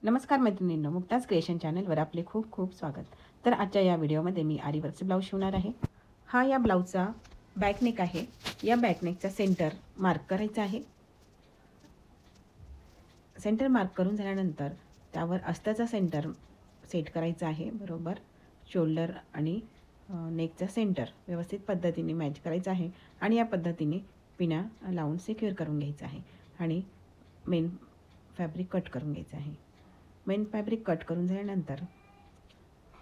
नमस्कार मैत्रिणींनो, मुक्ताज क्रिएशन चॅनलवर आपले खूप खूप स्वागत. तर आजच्या या व्हिडिओमध्ये मी आरीवर्कचे ब्लाऊज शिवणार आहे. हा या ब्लाऊजचा बॅकनेक आहे. या बॅकनेकचा सेंटर मार्क करायचा आहे. सेंटर मार्क करून झाल्यानंतर त्यावर अस्ताचा सेंटर सेट करायचा आहे. बरोबर शोल्डर आणि नेकचा सेंटर व्यवस्थित पद्धतीने मॅच करायचा आहे आणि या पद्धतीने पिना लावून सिक्युअर करून घ्यायचा आहे आणि मेन फॅब्रिक कट करून घ्यायचं आहे. मेन फॅब्रिक कट करून झाल्यानंतर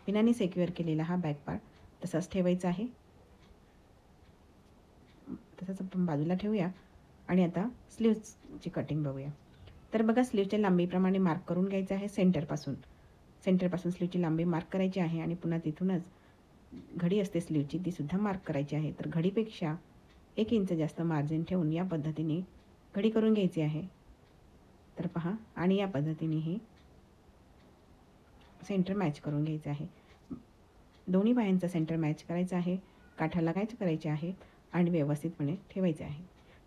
पिनाने सिक्युअर केलेला हा बॅक पार्ट तसाच ठेवायचा आहे. तसंच आपण बाजूला ठेवूया आणि आता स्लीव्जची कटिंग बघूया. तर बघा, स्लीवच्या लांबीप्रमाणे मार्क करून घ्यायचं आहे. सेंटरपासून स्लीवची लांबी मार्क करायची आहे आणि पुन्हा तिथूनच घडी असते स्लीवची, तीसुद्धा मार्क करायची आहे. तर घडीपेक्षा 1 इंच जास्त मार्जिन ठेवून या पद्धतीने घडी करून घ्यायची आहे. तर पहा, आणि या पद्धतीने हे सेंटर मॅच करून घ्यायचं आहे. दोन्ही बाह्यांचा सेंटर मॅच करायचा आहे, काठाला मॅच करायचे आहे आणि व्यवस्थितपणे ठेवायचे आहे.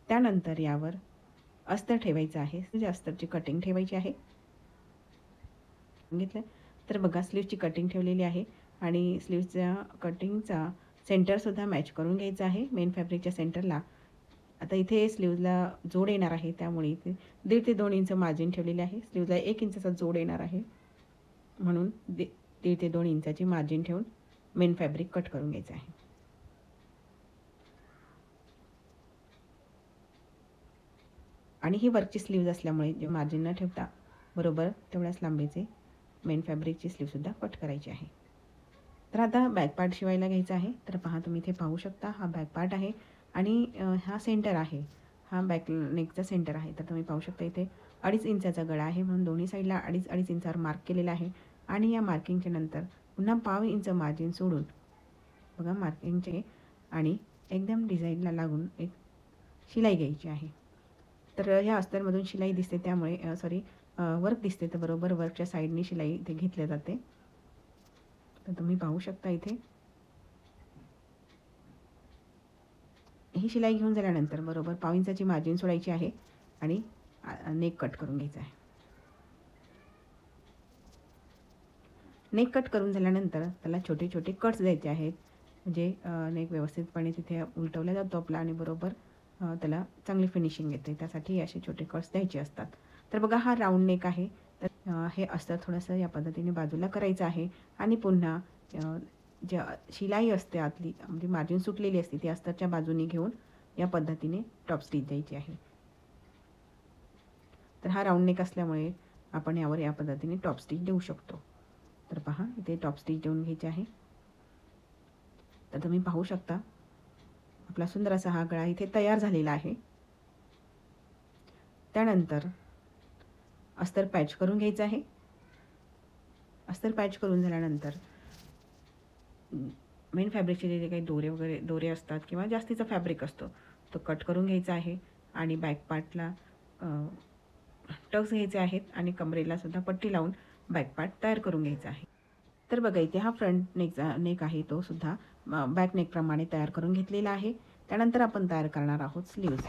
त्यानंतर यावर अस्तर ठेवायचं आहे. अस्तरची कटिंग ठेवायची आहे. सांगितलं तर बघा, स्लीवची कटिंग ठेवलेली आहे आणि स्लीवच्या कटिंगचा सेंटरसुद्धा मॅच करून घ्यायचा आहे मेन फॅब्रिकच्या सेंटरला. आता इथे स्लीवला जोड येणार आहे, त्यामुळे इथे 1.5 ते 2 इंच मार्जिन ठेवलेले आहे. स्लीवला 1 इंचाचा जोड येणार आहे, म्हणून 1.5 ते 2 इंचाची मार्जिन ठेवून मेन फॅब्रिक कट करून घ्यायचं आहे. आणि ही वर्कची स्लीव्ज असल्यामुळे जे मार्जिन न ठेवता बरोबर तेवढ्याच लांबीचे मेन फॅब्रिकची स्लीवसुद्धा कट करायची आहे. तर आता बॅक पार्ट शिवायला घ्यायचा आहे. तर पहा, तुम्ही इथे पाहू शकता, हा बॅक पार्ट आहे आणि हा सेंटर आहे. हा बॅक नेकचा सेंटर आहे. तर तुम्ही पाहू शकता इथे 2.5 इंचाचा गळा आहे, म्हणून दोन्ही साईडला 2.5 इंचावर मार्क केलेला आहे. आणि या मार्किंगच्या नंतर पुन्हा 1/2 इंच मार्जिन सोडून बघा मार्किंगचे आणि एकदम डिझाईनला लागून एक शिलाई घ्यायची आहे. तर ह्या अस्तरमधून शिलाई दिसते, त्यामुळे वर्क दिसते, तर बरोबर वर्कच्या साईडनी शिलाई इथे घेतली जाते. तर तुम्ही पाहू शकता इथे ही शिलाई घेऊन झाल्यानंतर बरोबर 1/2 इंचाची मार्जिन सोडायची आहे आणि नेक कट करून घ्यायचा आहे. नेक कट करून झाल्यानंतर त्याला छोटे छोटे कट्स द्यायचे आहेत, म्हणजे नेक व्यवस्थितपणे तिथे उलटवला जातो आपला आणि बरोबर त्याला चांगली फिनिशिंग येते. त्यासाठी असे छोटे कट्स द्यायचे असतात. तर बघा, हा राऊंड नेक आहे. तर हे अस्तर थोडंसं या पद्धतीने बाजूला करायचं आहे आणि पुन्हा जे शिलाई असते आतली, म्हणजे मार्जिन सुटलेली असते, ती अस्तरच्या बाजूने घेऊन या पद्धतीने टॉप स्टिच द्यायची आहे. तर हा राऊंड नेक असल्यामुळे आपण यावर या पद्धतीने टॉप स्टिच देऊ शकतो. तर पहा, इथे टॉप स्टिच देऊन घ्यायचे आहे. तर तुम्ही पाहू शकता, आपला सुंदर असा हा गळा इथे तयार झालेला आहे. त्यानंतर अस्तर पॅच करून घ्यायचं आहे. अस्तर पॅच करून झाल्यानंतर मेन फॅब्रिकचे जे काही दोरे असतात किंवा जास्तीचा फॅब्रिक असतो, तो कट करून घ्यायचा आहे आणि बॅक पार्टला टक्स घ्यायचे आहेत आणि कमरेला सुद्धा पट्टी लावून बॅक पार्ट तयार करून घ्यायचा आहे. तर बघा, इथे हा फ्रंट नेक आहे, तो सुद्धा बॅक नेकप्रमाणे तयार करून घेतलेला आहे. त्यानंतर आपण तयार करणार आहोत स्लीव्ज.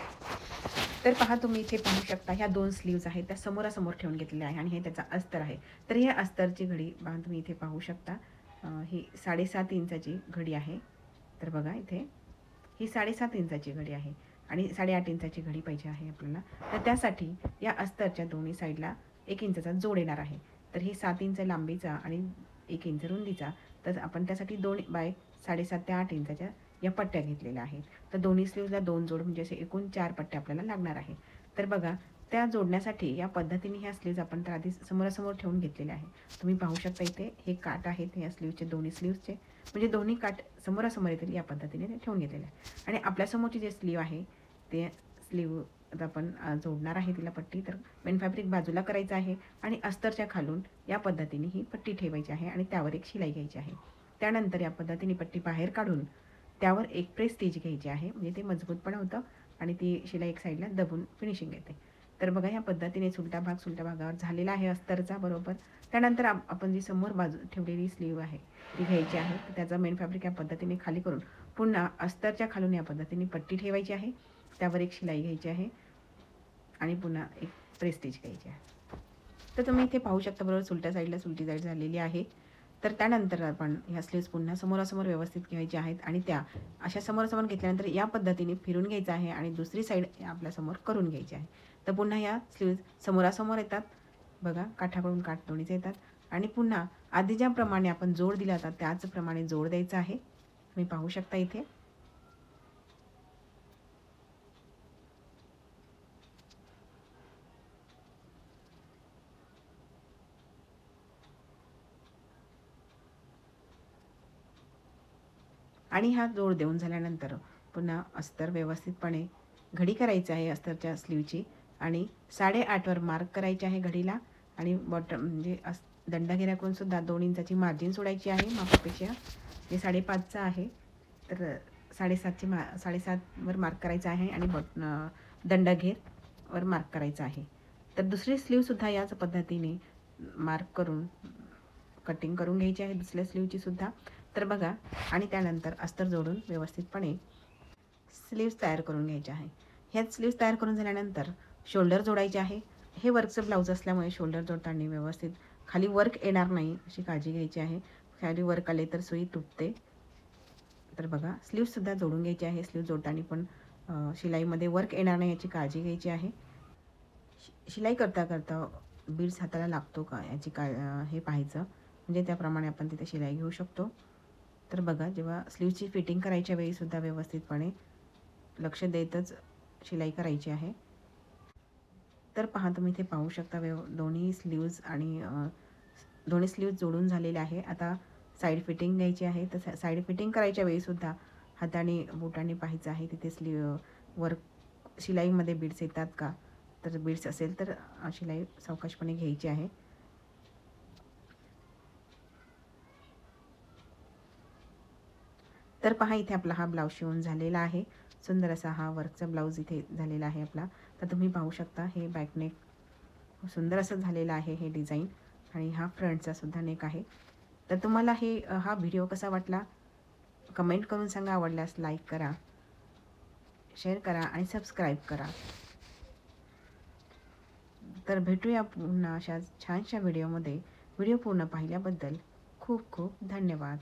तर पहा, तुम्ही इथे पाहू शकता, ह्या 2 स्लीव्ज आहेत, त्या समोरासमोर ठेवून घेतलेल्या आहे आणि हे त्याचा अस्तर आहे. तर हे अस्तरची घडी तुम्ही इथे पाहू शकता, ही 7.5 इंचाची घडी आहे. तर बघा, इथे ही 7.5 इंचाची घडी आहे आणि 8.5 इंचाची घडी पाहिजे आहे आपल्याला. तर त्यासाठी या अस्तरच्या दोन्ही साईडला 1 इंचाचा जोड येणार आहे. तर ही 7 इंच लांबीचा आणि 1 इंच रुंदीचा, तर आपण त्यासाठी 2 बाय 7.5 ते 8 इंचाच्या या पट्ट्या घेतलेल्या आहेत. तर दोन्ही स्लीव्जला 2 जोड, म्हणजे असे एकूण 4 पट्ट्या आपल्याला लागणार आहे. तर बघा, त्या जोडण्यासाठी या पद्धतीने ह्या स्लीव्ज आपण तर आधी समोरासमोर ठेवून घेतलेल्या आहे. तुम्ही पाहू शकता, इथे हे काठ आहेत या स्लीव्जचे, दोन्ही स्लीव्जचे, म्हणजे दोन्ही काठ समोरासमोर येतील या पद्धतीने ते ठेवून घेतलेले आहे. आणि आपल्यासमोरची जे स्लीव आहे, ते स्लीव आता आपण जोडणार आहे तिला पट्टी. तर मेन फॅब्रिक बाजूला करायचं आहे आणि अस्तरच्या खालून या पद्धतीने ही पट्टी ठेवायची आहे आणि त्यावर एक शिलाई घ्यायची आहे. त्यानंतर या पद्धतीने पट्टी बाहेर काढून त्यावर एक प्रेस स्टिच घ्यायची आहे, म्हणजे ते मजबूत पण होतं आणि ती शिलाई एक साईडला दबून फिनिशिंग येते. तर बघा, या पद्धतीने सुलटा भागावर झालेला आहे अस्तरचा बरोबर. त्यानंतर आपण जी समोर बाजू ठेवलेली स्लीव आहे ती घ्यायची आहे. तर त्याचा मेन फॅब्रिक या पद्धतीने खाली करून पुन्हा अस्तरच्या खालून या पद्धतीने पट्टी ठेवायची आहे, त्यावर एक शिलाई घ्यायची आहे आणि पुन्हा एक प्रेस स्टिच घ्यायची आहे. तर तुम्ही इथे पाहू शकता बरोबर उलट्या साईडला सुलटी साईड झालेली आहे. तर त्यानंतर आपण ह्या स्लीव्स पुन्हा समोरासमोर व्यवस्थित घ्यायच्या आहेत आणि त्या अशा समोरासमोर घेतल्यानंतर या पद्धतीने फिरून घ्यायचं आहे आणि दुसरी साईड आपल्यासमोर करून घ्यायची आहे. तर पुन्हा या स्लीव्स समोरासमोर येतात बघा, काठाकडून काठ दोन्हीचे येतात आणि पुन्हा आधी ज्याप्रमाणे आपण जोड दिला होता त्याचप्रमाणे जोड द्यायचा आहे. तुम्ही पाहू शकता इथे. आणि हा जोड देऊन झाल्यानंतर पुन्हा अस्तर व्यवस्थितपणे घडी करायची आहे अस्तरच्या स्लीवची आणि 8.5 वर मार्क करायचे आहे घडीला आणि बॉटम म्हणजे दंडघेऱ्याकडून सुद्धा 2 इंचाची मार्जिन सोडायची आहे मापापेक्षा. जे 5.5चं आहे तर 7.5 वर मार्क करायचं आहे आणि दंडघेरवर मार्क करायचं आहे. तर दुसरी स्लीवसुद्धा याच पद्धतीने मार्क करून कटिंग करून घ्यायची आहे दुसऱ्या स्लीवची सुद्धा. तर बघा आणि त्यानंतर अस्तर जोडून व्यवस्थितपणे स्लीव्स तयार करून घ्यायचे आहे. ह्याच स्लीव्स तयार करून झाल्यानंतर शोल्डर जोडायचे आहे. हे वर्कचं ब्लाऊज असल्यामुळे शोल्डर जोडताना व्यवस्थित खाली वर्क येणार नाही अशी काळजी घ्यायची आहे. खाली वर्क आले तर सुई तुटते. तर बघा स्लीव्ससुद्धा जोडून घ्यायची आहे. स्लीव्ह जोडताना पण शिलाईमध्ये वर्क येणार नाही याची काळजी घ्यायची आहे. शिलाई करता करता बीड्स हाताला लागतो का याची हे पाहायचं, म्हणजे त्याप्रमाणे आपण तिथे शिलाई घेऊ शकतो. तर बघा जेव्हा स्लीवची फिटिंग करायच्या वेळीसुद्धा व्यवस्थितपणे लक्ष देतच शिलाई करायची आहे. तर पहा तुम्ही इथे पाहू शकता दोन्ही स्लीव्ज आणि दोन्ही स्लीव्ज जोडून झालेले आहे. आता साईड फिटिंग घ्यायची आहे. तर साईड फिटिंग करायच्या वेळीसुद्धा हाताने बोटाने पाहायचं आहे तिथे वर शिलाईमध्ये बीड्स येतात का. तर बीड्स असेल तर शिलाई सावकाशपणे घ्यायची आहे. तर पहा इथे आपला हा ब्लाऊज शिवून झालेला आहे. सुंदर असा हा वर्कचा ब्लाऊज इथे झालेला आहे आपला. तर तुम्ही पाहू शकता हे बॅकनेक सुंदर असं झालेलं आहे हे डिझाईन आणि हा फ्रंटचा सुद्धा नेक आहे. तर तुम्हाला हा व्हिडिओ कसा वाटला कमेंट करून सांगा. आवडल्यास लाईक करा, शेअर करा आणि सबस्क्राईब करा. तर भेटूया पुन्हा अशा छानशा व्हिडिओमध्ये. व्हिडिओ पूर्ण पाहिल्याबद्दल खूप खूप धन्यवाद.